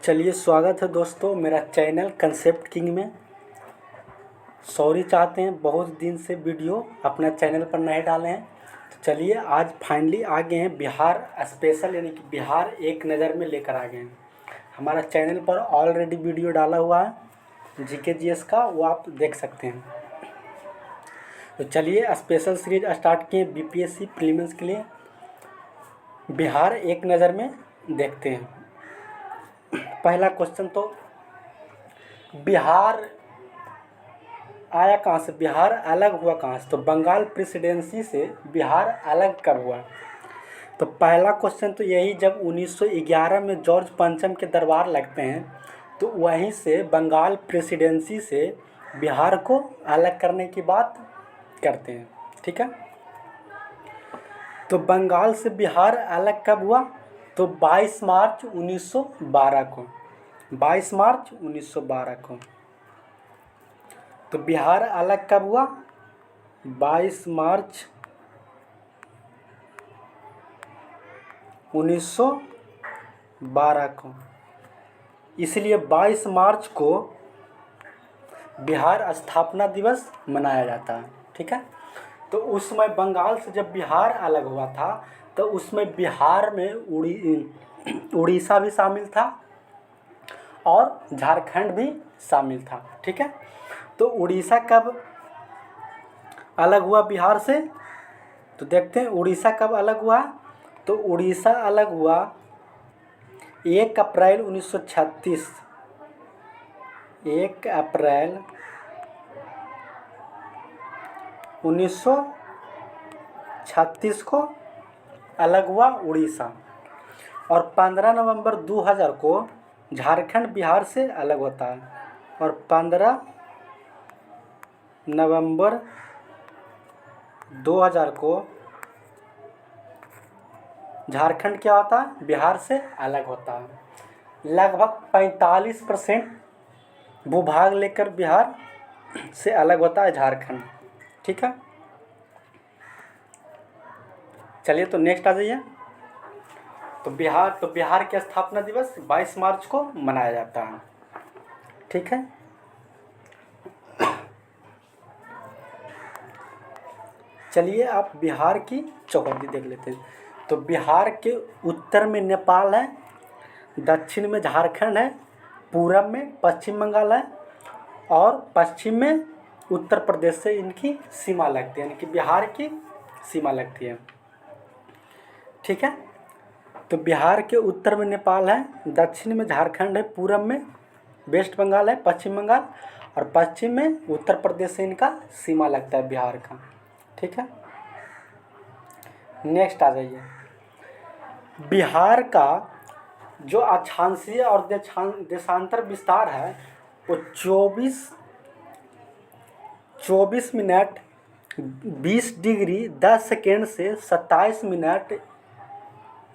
चलिए, स्वागत है दोस्तों मेरा चैनल कंसेप्ट किंग में। सॉरी चाहते हैं, बहुत दिन से वीडियो अपना चैनल पर नहीं डाले हैं। तो चलिए, आज फाइनली आ गए हैं बिहार स्पेशल, यानी कि बिहार एक नज़र में लेकर आ गए हैं। हमारा चैनल पर ऑलरेडी वीडियो डाला हुआ है जीके जीएस का, वो आप देख सकते हैं। तो चलिए, स्पेशल सीरीज स्टार्ट किए बीपीएससी प्रीलिम्स के लिए। बिहार एक नज़र में देखते हैं। पहला क्वेश्चन, तो बिहार आया कहाँ से, बिहार अलग हुआ कहाँ से? तो बंगाल प्रेसिडेंसी से बिहार अलग कब हुआ? तो पहला क्वेश्चन तो यही, जब 1911 में जॉर्ज पंचम के दरबार लगते हैं तो वहीं से बंगाल प्रेसिडेंसी से बिहार को अलग करने की बात करते हैं। ठीक है, तो बंगाल से बिहार अलग कब हुआ? तो 22 मार्च 1912 को, 22 मार्च 1912 को। तो बिहार अलग कब हुआ? 22 मार्च 1912 को। इसलिए 22 मार्च को बिहार स्थापना दिवस मनाया जाता है। ठीक है, तो उस समय बंगाल से जब बिहार अलग हुआ था तो उसमें बिहार में उड़ीसा भी शामिल था और झारखंड भी शामिल था। ठीक है, तो उड़ीसा कब अलग हुआ बिहार से? तो देखते हैं उड़ीसा कब अलग हुआ। तो उड़ीसा अलग हुआ 1 अप्रैल 1936। 1 अप्रैल 1936 को अलग हुआ उड़ीसा, और 15 नवंबर 2000 को झारखंड बिहार से अलग होता है, और 15 नवंबर 2000 को झारखंड क्या होता है? बिहार से अलग होता है। लगभग 45% भूभाग लेकर बिहार से अलग होता है झारखंड। ठीक है, चलिए तो नेक्स्ट आ जाइए। तो बिहार की स्थापना दिवस 22 मार्च को मनाया जाता है। ठीक है, चलिए आप बिहार की चौहद्दी देख लेते हैं। तो बिहार के उत्तर में नेपाल है, दक्षिण में झारखंड है, पूरब में पश्चिम बंगाल है, और पश्चिम में उत्तर प्रदेश से इनकी सीमा लगती है, यानी कि बिहार की सीमा लगती है। ठीक है, तो बिहार के उत्तर में नेपाल है, दक्षिण में झारखंड है, पूरब में वेस्ट बंगाल है, पश्चिम बंगाल, और पश्चिम में उत्तर प्रदेश से इनका सीमा लगता है बिहार का। ठीक है, नेक्स्ट आ जाइए। बिहार का जो अक्षांशीय और देशांतर विस्तार है वो 24 मिनट 20 डिग्री 10 सेकेंड से 27 मिनट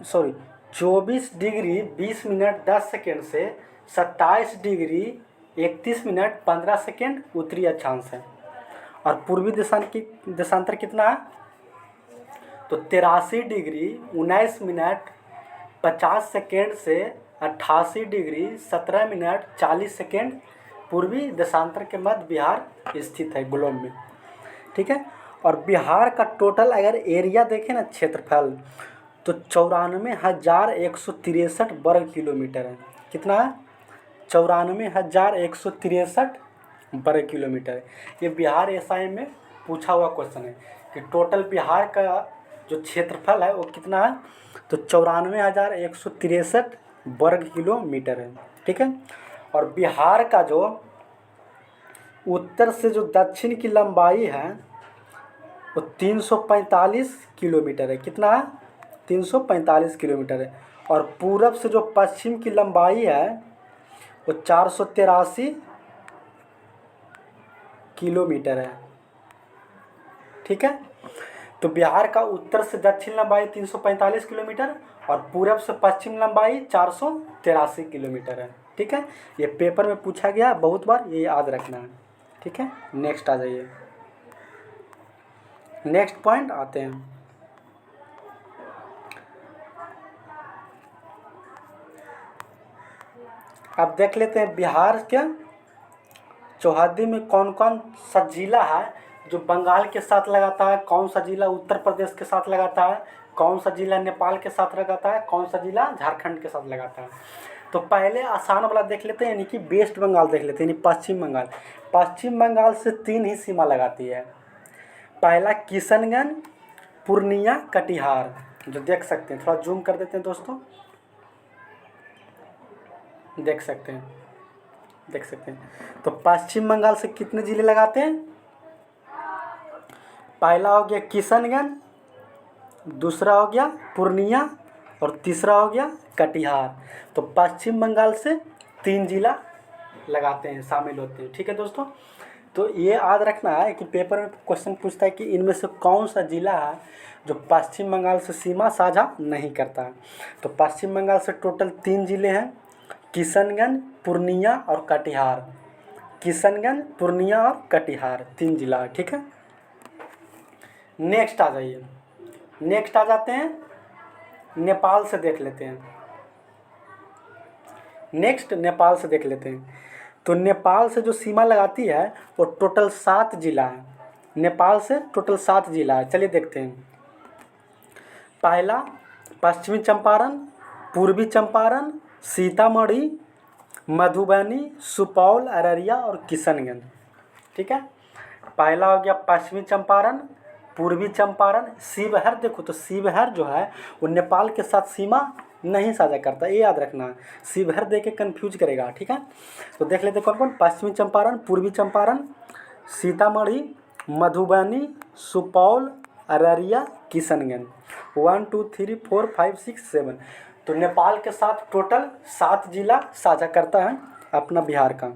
24 डिग्री 20 मिनट 10 सेकेंड से 27 डिग्री 31 मिनट 15 सेकेंड उत्तरी अक्षांश है। और पूर्वी देशांतर कितना है? तो 83 डिग्री 19 मिनट 50 सेकेंड से 88 डिग्री 17 मिनट 40 सेकेंड पूर्वी देशांतर के मध्य बिहार स्थित है ग्लोब में। ठीक है, और बिहार का टोटल अगर एरिया देखें ना, क्षेत्रफल, तो 94,163 वर्ग किलोमीटर है। कितना है? 94,163 वर्ग किलोमीटर है। ये बिहार एसआई में पूछा हुआ क्वेश्चन है कि टोटल बिहार का जो क्षेत्रफल है वो कितना है? तो 94,163 वर्ग किलोमीटर है। ठीक है, और बिहार का जो उत्तर से जो दक्षिण की लंबाई है वो 345 किलोमीटर है। कितना है? 345 किलोमीटर है। और पूरब से जो पश्चिम की लंबाई है वो 483 किलोमीटर है। ठीक है, तो बिहार का उत्तर से दक्षिण लंबाई 345 किलोमीटर और पूरब से पश्चिम लंबाई 483 किलोमीटर है। ठीक है, ये पेपर में पूछा गया बहुत बार, ये याद रखना है। ठीक है, नेक्स्ट आ जाइए। नेक्स्ट पॉइंट आते हैं। अब देख लेते हैं बिहार के चौहद्दी में कौन कौन सा जिला है जो बंगाल के साथ लगाता है, कौन सा जिला उत्तर प्रदेश के साथ लगाता है, कौन सा जिला नेपाल के साथ लगाता है, कौन सा जिला झारखंड के साथ लगाता है। तो पहले आसान वाला देख लेते हैं, यानी कि वेस्ट बंगाल देख लेते हैं, यानी पश्चिम बंगाल। पश्चिम बंगाल से 3 ही सीमा लगाती है। पहला किशनगंज, पूर्णिया, कटिहार, जो देख सकते हैं, थोड़ा जूम कर देते हैं दोस्तों, देख सकते हैं, देख सकते हैं। तो पश्चिम बंगाल से कितने जिले लगाते हैं? पहला हो गया किशनगंज, दूसरा हो गया पूर्णिया और तीसरा हो गया कटिहार। तो पश्चिम बंगाल से 3 जिला लगाते हैं, शामिल होते हैं। ठीक है दोस्तों, तो ये याद रखना है कि पेपर में क्वेश्चन पूछता है कि इनमें से कौन सा जिला है जो पश्चिम बंगाल से सीमा साझा नहीं करता है। तो पश्चिम बंगाल से टोटल 3 जिले हैं, किशनगंज, पूर्णिया और कटिहार। किशनगंज, पूर्णिया और कटिहार 3 जिला है। ठीक है, नेक्स्ट आ जाइए, नेक्स्ट आ जाते हैं नेपाल से देख लेते हैं। नेक्स्ट नेपाल से देख लेते हैं। तो नेपाल से जो सीमा लगाती है वो टोटल 7 जिला है। नेपाल से टोटल 7 जिला है, चलिए देखते हैं। पहला पश्चिमी चंपारण, पूर्वी चंपारण, सीतामढ़ी, मधुबनी, सुपौल, अररिया और किशनगंज। ठीक है, पहला हो गया पश्चिमी चंपारण, पूर्वी चंपारण, शिवहर। देखो तो शिवहर जो है वो नेपाल के साथ सीमा नहीं साझा करता, ये याद रखना है, शिवहर दे के कन्फ्यूज करेगा। ठीक है, तो देख लेते हैं कौन कौन। पश्चिमी चंपारण, पूर्वी चंपारण, सीतामढ़ी, मधुबनी, सुपौल, अररिया, किशनगंज। 1 2 3 4 5 6 7। तो नेपाल के साथ टोटल 7 जिला साझा करता है अपना बिहार का।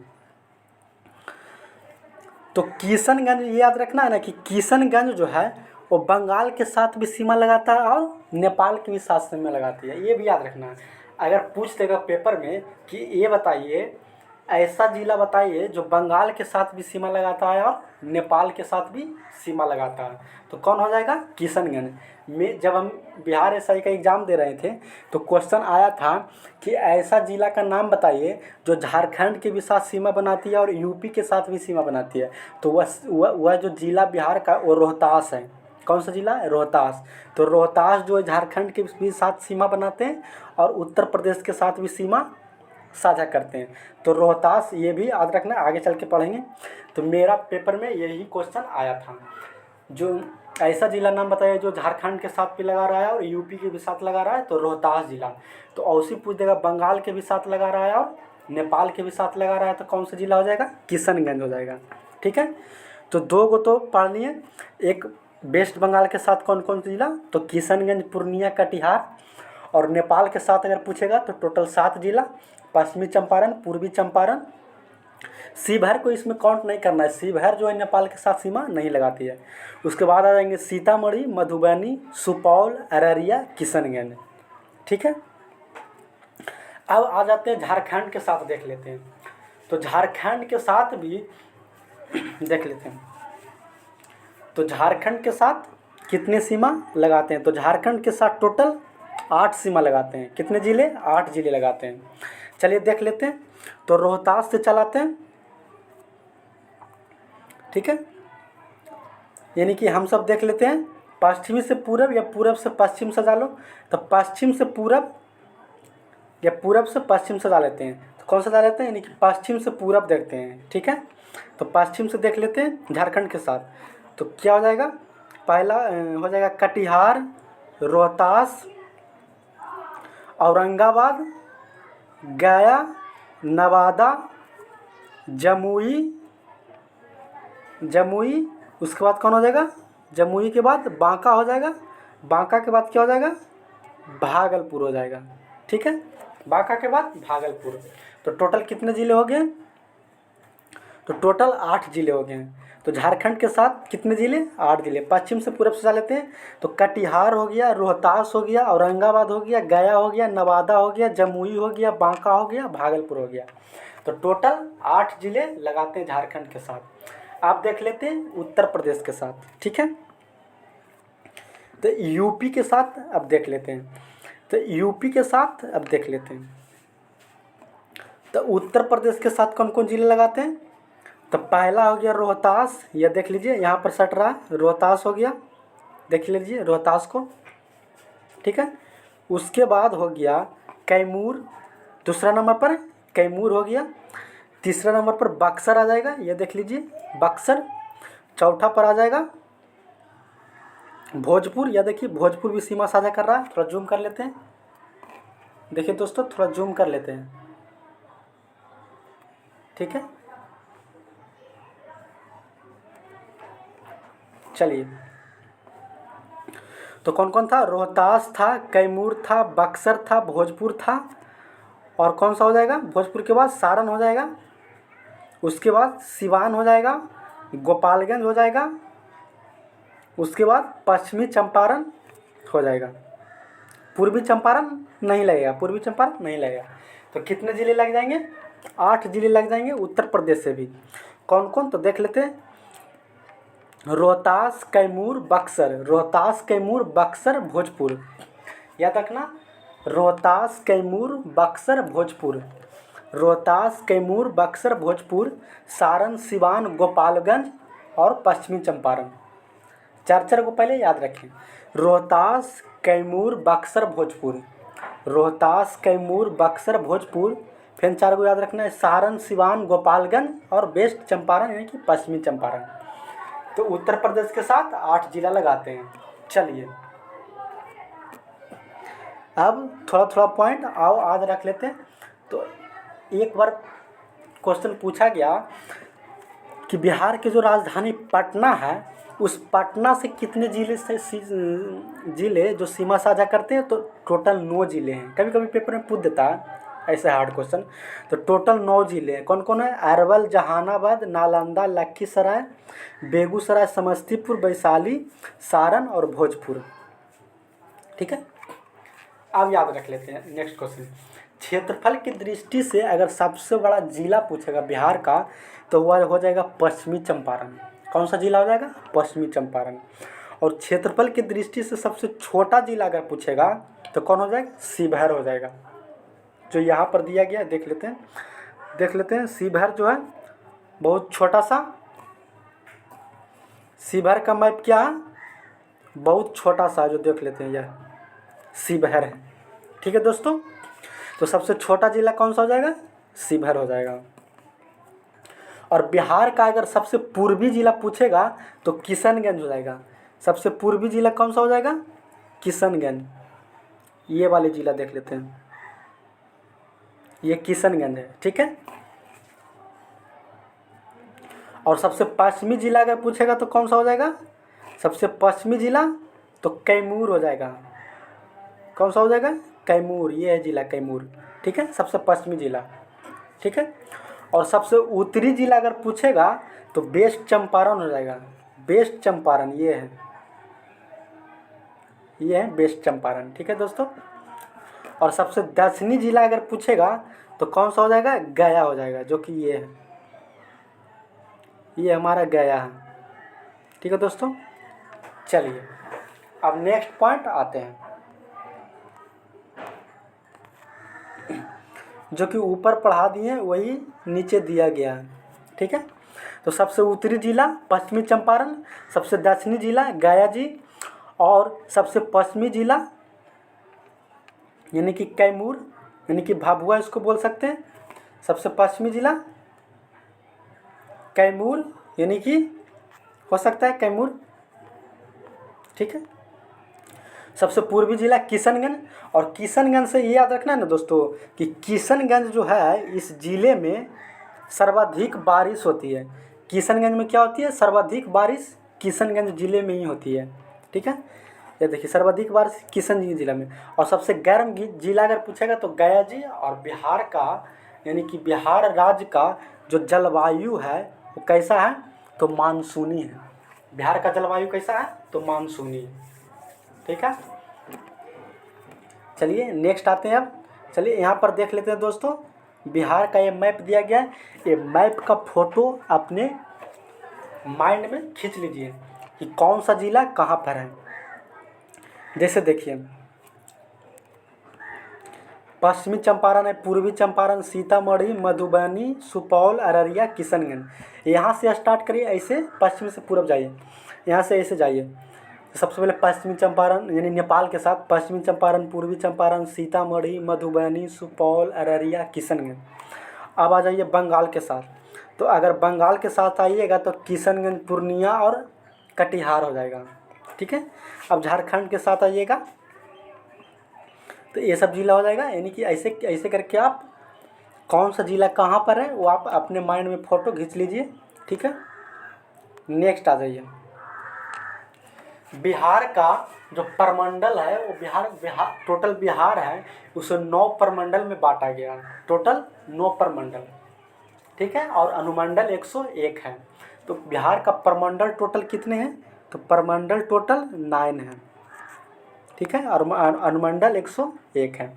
तो किशनगंज ये याद रखना है ना कि किशनगंज जो है वो बंगाल के साथ भी सीमा लगाता है और नेपाल के भी साथ सीमा लगाती है, ये भी याद रखना है। अगर पूछ देगा पेपर में कि ये बताइए ऐसा जिला बताइए जो बंगाल के साथ भी सीमा लगाता है और नेपाल के साथ भी सीमा लगाता है, तो कौन हो जाएगा? किशनगंज। में जब हम बिहार एसआई का एग्ज़ाम दे रहे थे तो क्वेश्चन आया था कि ऐसा जिला का नाम बताइए जो झारखंड के भी साथ सीमा बनाती है और यूपी के साथ भी सीमा बनाती है। तो वह जो जिला बिहार का वो रोहतास है। कौन सा जिला है? रोहतास। तो रोहतास जो है झारखंड के भी साथ सीमा बनाते हैं और उत्तर प्रदेश के साथ भी सीमा साझा करते हैं। तो रोहतास, ये भी याद रखना, आगे चल के पढ़ेंगे। तो मेरा पेपर में यही क्वेश्चन आया था, जो ऐसा जिला नाम बताइए जो झारखंड के साथ भी लगा रहा है और यूपी के भी साथ लगा रहा है, तो रोहतास जिला। तो औसी पूछ देगा बंगाल के भी साथ लगा रहा है और नेपाल के भी साथ लगा रहा है, तो कौन सा जिला हो जाएगा? किशनगंज हो जाएगा। ठीक है, तो 2 को तो पढ़ लिए। एक वेस्ट बंगाल के साथ कौन कौन सा जिला? तो किशनगंज, पूर्णिया, कटिहार। और नेपाल के साथ अगर पूछेगा तो टोटल 7 जिला, पश्चिमी चंपारण, पूर्वी चंपारण। शिवहर को इसमें काउंट नहीं करना है, शिवहर जो है नेपाल के साथ सीमा नहीं लगाती है। उसके बाद आ जाएंगे सीतामढ़ी, मधुबनी, सुपौल, अररिया, किशनगंज। ठीक है, अब आ जाते हैं झारखंड के साथ, देख लेते हैं। तो झारखंड के साथ भी देख लेते हैं। तो झारखंड के साथ कितने सीमा लगाते हैं? तो झारखंड के साथ टोटल 8 सीमा लगाते हैं। कितने जिले? 8 जिले लगाते हैं। चलिए देख लेते हैं। तो रोहतास से चलाते हैं। ठीक है, यानी कि हम सब देख लेते हैं पश्चिमी से पूरब या पूरब से पश्चिम सजा लो। तो पश्चिम से पूरब या पूरब से पश्चिम सजा लेते हैं। तो कौन सा सजा लेते हैं? यानी कि पश्चिम से पूरब देखते हैं। ठीक है, तो पश्चिम से देख लेते हैं झारखंड के साथ। तो क्या हो जाएगा? पहला हो जाएगा कटिहार, रोहतास, औरंगाबाद, गया, नवादा, जमुई। उसके बाद कौन हो जाएगा? जमुई के बाद बांका हो जाएगा। बांका के बाद क्या हो जाएगा? भागलपुर हो जाएगा। ठीक है, बांका के बाद भागलपुर। तो टोटल कितने ज़िले हो गए? तो टोटल 8 ज़िले हो गए। तो झारखंड के साथ कितने ज़िले? 8 ज़िले। पश्चिम से पूरब से चला लेते हैं। तो कटिहार हो गया, रोहतास हो गया, औरंगाबाद हो गया, गया हो गया, नवादा हो गया, जमुई हो गया, बांका हो गया, भागलपुर हो गया। तो टोटल 8 ज़िले लगाते हैं झारखंड के साथ। आप देख लेते हैं उत्तर प्रदेश के साथ। ठीक है, तो यूपी के साथ अब देख लेते हैं। तो यूपी के साथ अब देख लेते हैं। तो उत्तर प्रदेश के साथ कौन कौन जिले लगाते हैं? तो पहला हो गया रोहतास, यह देख लीजिए यहाँ पर सट रहा है, रोहतास हो गया, देख लीजिए रोहतास को, ठीक है। उसके बाद हो गया कैमूर, दूसरा नंबर पर कैमूर हो गया। तीसरा नंबर पर बक्सर आ जाएगा, ये देख लीजिए बक्सर। चौथा पर आ जाएगा भोजपुर, या देखिए भोजपुर भी सीमा साझा कर रहा है, थोड़ा जूम कर लेते हैं, देखिए दोस्तों थोड़ा जूम कर लेते हैं, ठीक है। चलिए, तो कौन कौन था? रोहतास था, कैमूर था, बक्सर था, भोजपुर था, और कौन सा हो जाएगा? भोजपुर के बाद सारण हो जाएगा, उसके बाद सिवान हो जाएगा, गोपालगंज हो जाएगा, उसके बाद पश्चिमी चंपारण हो जाएगा। पूर्वी चंपारण नहीं लगेगा, पूर्वी चंपारण नहीं लगेगा। तो कितने ज़िले लग जाएंगे? 8 ज़िले लग जाएंगे उत्तर प्रदेश से भी। कौन कौन? तो देख लेते हैं, रोहतास, कैमूर, बक्सर, रोहतास, कैमूर, बक्सर, भोजपुर। याद रखना, रोहतास, कैमूर, बक्सर, भोजपुर, रोहतास, कैमूर, बक्सर, भोजपुर, सारण, सिवान, गोपालगंज और पश्चिमी चंपारण। चार को पहले याद रखें, रोहतास, कैमूर, बक्सर, भोजपुर, रोहतास, कैमूर, बक्सर, भोजपुर। फिर 4 को याद रखना है, सारण, सिवान, गोपालगंज और वेस्ट चंपारण यानी कि पश्चिमी चंपारण। तो उत्तर प्रदेश के साथ 8 जिला लगाते हैं। चलिए, अब थोड़ा थोड़ा पॉइंट आओ आज रख लेते हैं। तो एक बार क्वेश्चन पूछा गया कि बिहार की जो राजधानी पटना है, उस पटना से कितने जिले जो सीमा साझा करते हैं? तो टोटल 9 जिले हैं। कभी कभी पेपर में पूछ देता है ऐसे हार्ड क्वेश्चन। तो टोटल 9 जिले हैं। कौन कौन है? अरवल, जहानाबाद, नालंदा, लखीसराय, बेगूसराय, समस्तीपुर, वैशाली, सारण और भोजपुर, ठीक है। अब याद रख लेते हैं नेक्स्ट क्वेश्चन। क्षेत्रफल की दृष्टि से अगर सबसे बड़ा जिला पूछेगा बिहार का, तो वह हो जाएगा पश्चिमी चंपारण। कौन सा जिला हो जाएगा? पश्चिमी चंपारण। और क्षेत्रफल की दृष्टि से सबसे छोटा जिला अगर पूछेगा तो कौन हो जाएगा? शिवहर हो जाएगा, जो यहाँ पर दिया गया है। देख लेते हैं शिवहर जो है बहुत छोटा सा। शिवहर का मैप क्या है? बहुत छोटा सा, जो देख लेते हैं यह शिवहर है, ठीक है दोस्तों। तो सबसे छोटा जिला कौन सा हो जाएगा? शिवहर हो जाएगा। और बिहार का अगर सबसे पूर्वी जिला पूछेगा तो किशनगंज हो जाएगा। सबसे पूर्वी जिला कौन सा हो जाएगा? किशनगंज। ये वाले जिला देख लेते हैं, ये किशनगंज है, ठीक है। और सबसे पश्चिमी जिला अगर पूछेगा तो कौन सा हो जाएगा? सबसे पश्चिमी जिला तो कैमूर हो जाएगा। कौन सा हो जाएगा? कैमूर। ये है जिला कैमूर, ठीक है, सबसे पश्चिमी जिला, ठीक है। और सबसे उत्तरी जिला अगर पूछेगा तो वेस्ट चंपारण हो जाएगा। वेस्ट चंपारण ये है वेस्ट चंपारण, ठीक है दोस्तों। और सबसे दक्षिणी जिला अगर पूछेगा तो कौन सा हो जाएगा? गया हो जाएगा, जो कि ये है, ये हमारा गया है, ठीक है दोस्तों। चलिए, अब नेक्स्ट पॉइंट आते हैं, जो कि ऊपर पढ़ा दिए वही नीचे दिया गया है, ठीक है। तो सबसे उत्तरी जिला पश्चिमी चंपारण, सबसे दक्षिणी जिला गया जी, और सबसे पश्चिमी जिला यानी कि कैमूर, यानी कि भाभुआ इसको बोल सकते हैं। सबसे पश्चिमी जिला कैमूर, यानी कि हो सकता है कैमूर, ठीक है। सबसे पूर्वी जिला किशनगंज। और किशनगंज से ये याद रखना है ना दोस्तों कि किशनगंज जो है, इस जिले में सर्वाधिक बारिश होती है। किशनगंज में क्या होती है? सर्वाधिक बारिश किशनगंज जिले में ही होती है, ठीक है। ये देखिए, सर्वाधिक बारिश किशनगंज जिला में। और सबसे गर्म जिला अगर पूछेगा तो गया जी। और बिहार का यानी कि बिहार राज्य का जो जलवायु है वो कैसा है? तो मानसूनी है। बिहार का जलवायु कैसा है? तो मानसूनी, ठीक है। चलिए नेक्स्ट आते हैं। अब चलिए यहाँ पर देख लेते हैं दोस्तों, बिहार का ये मैप दिया गया है। ये मैप का फोटो अपने माइंड में खींच लीजिए कि कौन सा जिला कहाँ पर है। जैसे देखिए, पश्चिमी चंपारण है पूर्वी चंपारण, सीतामढ़ी, मधुबनी, सुपौल, अररिया, किशनगंज। यहाँ से स्टार्ट करिए, ऐसे पश्चिम से पूरब जाइए, यहाँ से ऐसे जाइए। सबसे पहले पश्चिमी चंपारण यानी नेपाल के साथ पश्चिमी चंपारण, पूर्वी चंपारण, सीतामढ़ी, मधुबनी, सुपौल, अररिया, किशनगंज। अब आ जाइए बंगाल के साथ। तो अगर बंगाल के साथ आइएगा तो किशनगंज, पूर्णिया और कटिहार हो जाएगा, ठीक है। अब झारखंड के साथ आइएगा तो ये सब जिला हो जाएगा। यानी कि ऐसे ऐसे करके आप कौन सा जिला कहाँ पर है वो आप अपने माइंड में फ़ोटो खींच लीजिए, ठीक है। नेक्स्ट आ जाइए, बिहार का जो प्रमंडल है वो बिहार टोटल बिहार है उसे 9 प्रमंडल में बांटा गया, टोटल 9 प्रमंडल, ठीक है। और अनुमंडल 101 है। तो बिहार का प्रमंडल टोटल कितने हैं? तो प्रमंडल टोटल 9 है, ठीक है। और अनुमंडल 101 है।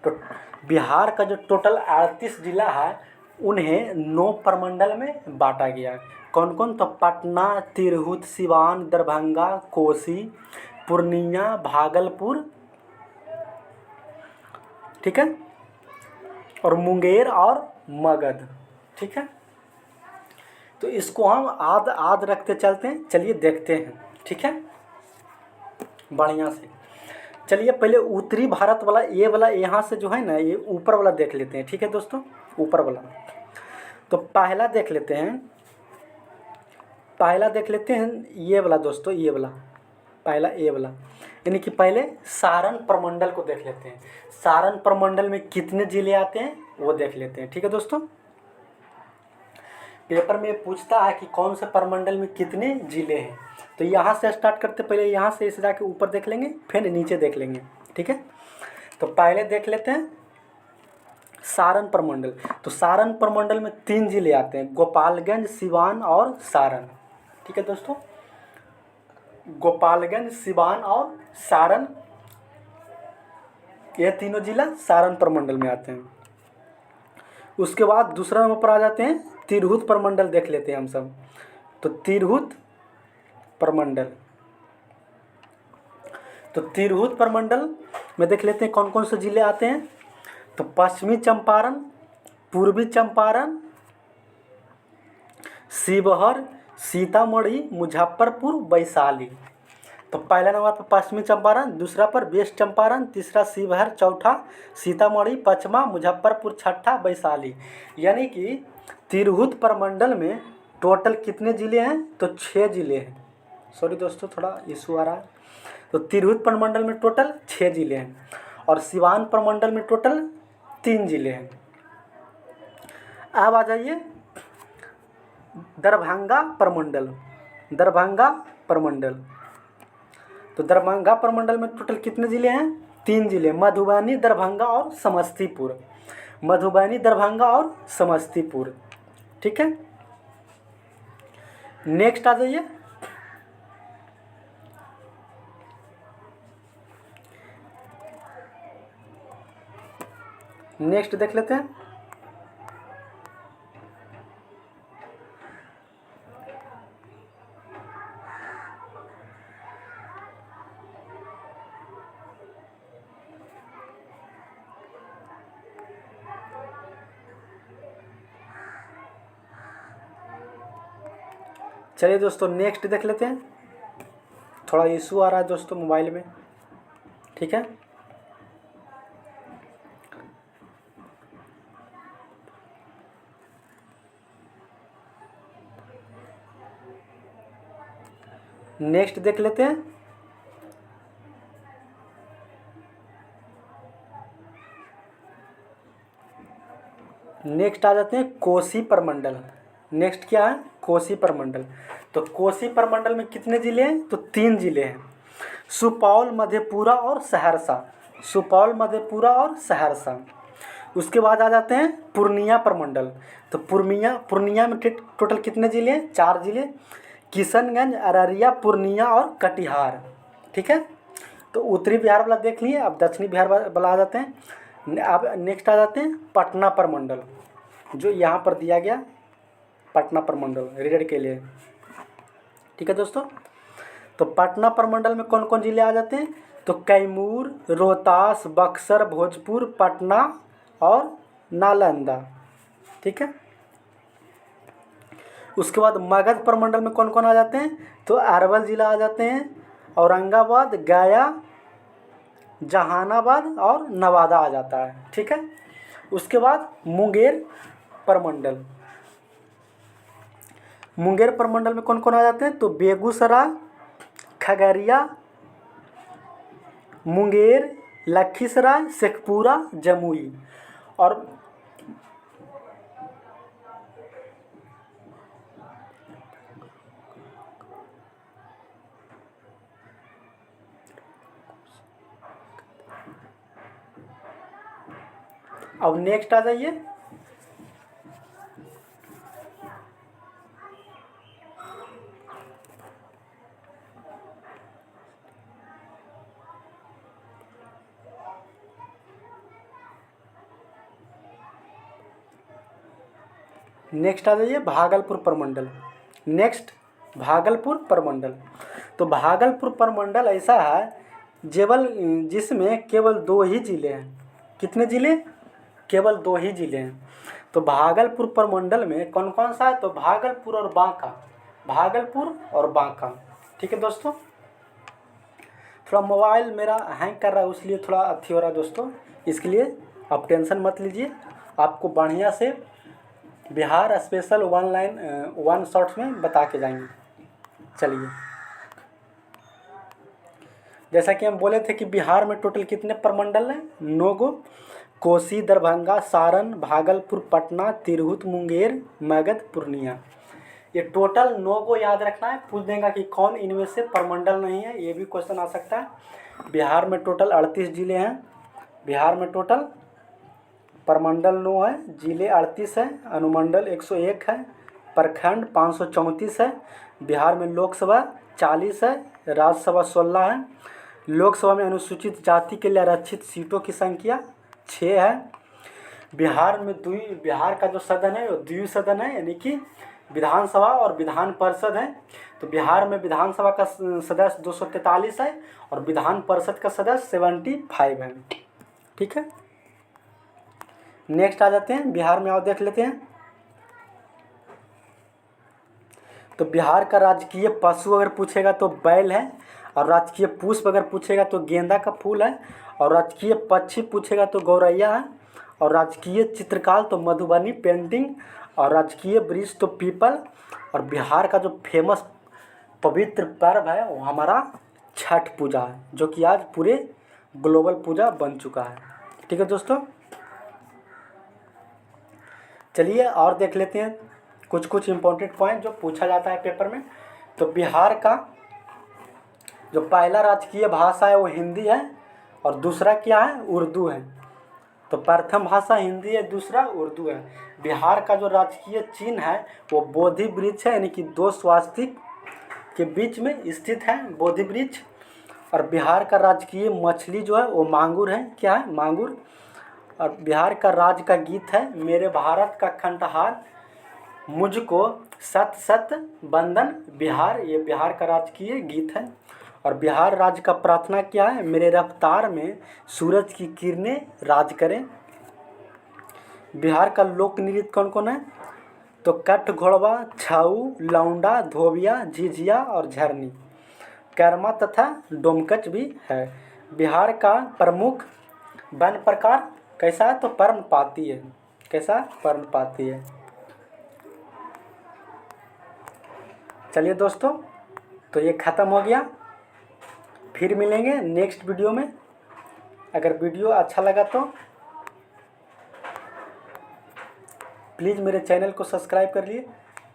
तो बिहार का जो टोटल 38 जिला है उन्हें 9 प्रमंडल में बांटा गया। कौन कौन? तो पटना, तिरहुत, सिवान, दरभंगा, कोसी, पूर्णिया, भागलपुर, ठीक है, और मुंगेर और मगध, ठीक है। तो इसको हम आद आद रखते चलते हैं। चलिए देखते हैं, ठीक है, बढ़िया से। चलिए पहले उत्तरी भारत वाला ये वाला यहाँ से जो है ना ये ऊपर वाला देख लेते हैं, ठीक है दोस्तों, ऊपर वाला। तो पहला देख लेते हैं, ये वाला दोस्तों, ये वाला पहला, ये वाला। यानी कि पहले सारण प्रमंडल को देख लेते हैं। सारण प्रमंडल में कितने जिले आते हैं वो देख लेते हैं, ठीक है दोस्तों। पेपर में पूछता है कि कौन से प्रमंडल में कितने जिले हैं। तो यहाँ से स्टार्ट करते, पहले यहाँ से इसे जाके ऊपर देख लेंगे, फिर नीचे देख लेंगे, ठीक है। तो पहले देख लेते हैं सारण प्रमंडल। तो सारण प्रमंडल में 3 जिले आते हैं, गोपालगंज, सिवान और सारण, ठीक है दोस्तों। गोपालगंज, सिवान और सारण, ये तीनों जिला सारण प्रमंडल में आते हैं। उसके बाद दूसरा नंबर पर आ जाते हैं तिरहुत प्रमंडल, देख लेते हैं हम सब। तो तिरहुत प्रमंडल, तो तिरहुत प्रमंडल में देख लेते हैं कौन कौन से जिले आते हैं। तो पश्चिमी चंपारण, पूर्वी चंपारण, शिवहर, सीतामढ़ी, मुजफ्फरपुर, वैशाली। तो पहला नंबर पर पश्चिमी चंपारण, दूसरा पर वेस्ट चंपारण, तीसरा शिवहर, चौथा सीतामढ़ी, पाँचवा मुजफ्फरपुर, छठा वैशाली। यानी कि तिरहुत प्रमंडल में टोटल कितने ज़िले हैं? तो 6 ज़िले हैं। सॉरी दोस्तों, थोड़ा इशू आ रहा है। तो तिरहुत प्रमंडल में टोटल 6 ज़िले हैं और सिवान प्रमंडल में टोटल 3 ज़िले हैं। अब आ जाइए दरभंगा प्रमंडल। दरभंगा प्रमंडल, तो दरभंगा प्रमंडल में टोटल कितने ज़िले हैं? 3 ज़िले, मधुबनी, दरभंगा और समस्तीपुर। मधुबनी, दरभंगा और समस्तीपुर, ठीक है। नेक्स्ट आ जाइए, नेक्स्ट देख लेते हैं। चलिए दोस्तों नेक्स्ट देख लेते हैं। थोड़ा इशू आ रहा है दोस्तों मोबाइल में, ठीक है। नेक्स्ट देख लेते हैं। नेक्स्ट आ जाते हैं कोसी प्रमंडल। नेक्स्ट क्या है? कोसी प्रमंडल। तो कोसी प्रमंडल में कितने ज़िले हैं? तो 3 ज़िले हैं, सुपौल, मधेपुरा और सहरसा। सुपौल, मधेपुरा और सहरसा। उसके बाद आ जाते हैं पूर्णिया प्रमंडल। तो पूर्णिया में टोटल कितने ज़िले हैं? 4 ज़िले, किशनगंज, अररिया, पूर्णिया और कटिहार, ठीक है। तो उत्तरी बिहार वाला देख लिए। अब दक्षिणी बिहार वाला आ जाते हैं। अब नेक्स्ट आ जाते हैं पटना प्रमंडल, जो यहाँ पर दिया गया पटना प्रमंडल रीडर के लिए, ठीक है दोस्तों। तो पटना प्रमंडल में कौन कौन जिले आ जाते हैं? तो कैमूर, रोहतास, बक्सर, भोजपुर, पटना और नालंदा। ठीक है। उसके बाद मगध प्रमंडल में कौन कौन आ जाते हैं? तो अरवल जिला आ जाते हैं, औरंगाबाद, गया, जहानाबाद और नवादा आ जाता है। ठीक है। उसके बाद मुंगेर प्रमंडल, मुंगेर प्रमंडल में कौन कौन आ जाते हैं? तो बेगूसराय, खगड़िया, मुंगेर, लखीसराय, शेखपुरा, जमुई। और अब नेक्स्ट आ जाइए, नेक्स्ट आ जाइए भागलपुर प्रमंडल। नेक्स्ट भागलपुर प्रमंडल। तो भागलपुर प्रमंडल ऐसा है जिसमें केवल 2 ही जिले हैं। कितने जिले? केवल 2 ही जिले हैं। तो भागलपुर प्रमंडल में कौन कौन सा है? तो भागलपुर और बांका, भागलपुर और बांका। ठीक है दोस्तों। थोड़ा मोबाइल मेरा हैंग कर रहा है, इसलिए थोड़ा अथी हो रहा है दोस्तों, इसके लिए आप टेंशन मत लीजिए। आपको बढ़िया से बिहार स्पेशल वन शॉट्स में बता के जाएंगे। चलिए, जैसा कि हम बोले थे कि बिहार में टोटल कितने प्रमंडल हैं? 9 गो। कोसी, दरभंगा, सारण, भागलपुर, पटना, तिरहुत, मुंगेर, मगध, पूर्णिया। ये टोटल 9 को याद रखना है। पूछ देगा कि कौन इनमें से प्रमंडल नहीं है, ये भी क्वेश्चन आ सकता है। बिहार में टोटल 38 जिले हैं। बिहार में टोटल प्रमंडल 9 है, जिले 38 है, अनुमंडल 101 है, प्रखंड 534 है। बिहार में लोकसभा 40 है, राज्यसभा 16 है। लोकसभा में अनुसूचित जाति के लिए आरक्षित सीटों की संख्या 6 है। बिहार का जो सदन है वो द्विसदन है, यानी कि विधानसभा और विधान परिषद है। तो बिहार में विधानसभा का सदस्य 243 है और विधान परिषद का सदस्य 75 है। ठीक है। नेक्स्ट आ जाते हैं, बिहार में आओ देख लेते हैं। तो बिहार का राजकीय पशु अगर पूछेगा तो बैल है, और राजकीय पुष्प अगर पूछेगा तो गेंदा का फूल है, और राजकीय पक्षी पूछेगा तो गौरैया है, और राजकीय चित्रकार तो मधुबनी पेंटिंग, और राजकीय वृक्ष तो पीपल। और बिहार का जो फेमस पवित्र पर्व है वो हमारा छठ पूजा है, जो कि आज पूरे ग्लोबल पूजा बन चुका है। ठीक है दोस्तों। चलिए और देख लेते हैं कुछ कुछ इम्पोर्टेंट पॉइंट जो पूछा जाता है पेपर में। तो बिहार का जो पहला राजकीय भाषा है वो हिंदी है, और दूसरा क्या है? उर्दू है। तो प्रथम भाषा हिंदी है, दूसरा उर्दू है। बिहार का जो राजकीय चिन्ह है वो बोधि वृक्ष है, यानी कि 2 स्वास्तिक के बीच में स्थित है बोधि वृक्ष। और बिहार का राजकीय मछली जो है वो मांगुर है। क्या है? मांगुर। और बिहार का राज्य का गीत है मेरे भारत का कंठहार मुझको सत सत बंदन बिहार। ये बिहार का राजकीय गीत है। और बिहार राज्य का प्रार्थना क्या है? मेरे रफ्तार में सूरज की किरणें राज करें। बिहार का लोक नृत्य कौन कौन है? तो कठ घोड़वा, छाऊ, लौंडा, धोबिया, झिझिया और झरनी। कर्मा तथा डोमकच भी है। बिहार का प्रमुख वन प्रकार कैसा है? तो पर्णपाती है। कैसा? पर्णपाती है। चलिए दोस्तों, तो ये ख़त्म हो गया। फिर मिलेंगे नेक्स्ट वीडियो में। अगर वीडियो अच्छा लगा तो प्लीज़ मेरे चैनल को सब्सक्राइब कर लिए,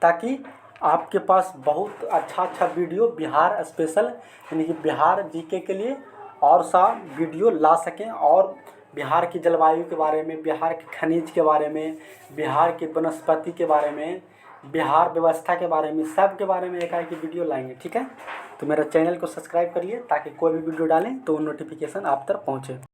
ताकि आपके पास बहुत अच्छा वीडियो बिहार स्पेशल यानी कि बिहार जीके के लिए और सा वीडियो ला सकें, और बिहार की जलवायु के बारे में, बिहार के खनिज के बारे में, बिहार की वनस्पति के बारे में, बिहार व्यवस्था के बारे में, सब के बारे में एक वीडियो लाएंगे। ठीक है। तो मेरा चैनल को सब्सक्राइब करिए ताकि कोई भी वीडियो डालें तो नोटिफिकेशन आप तक पहुँचे।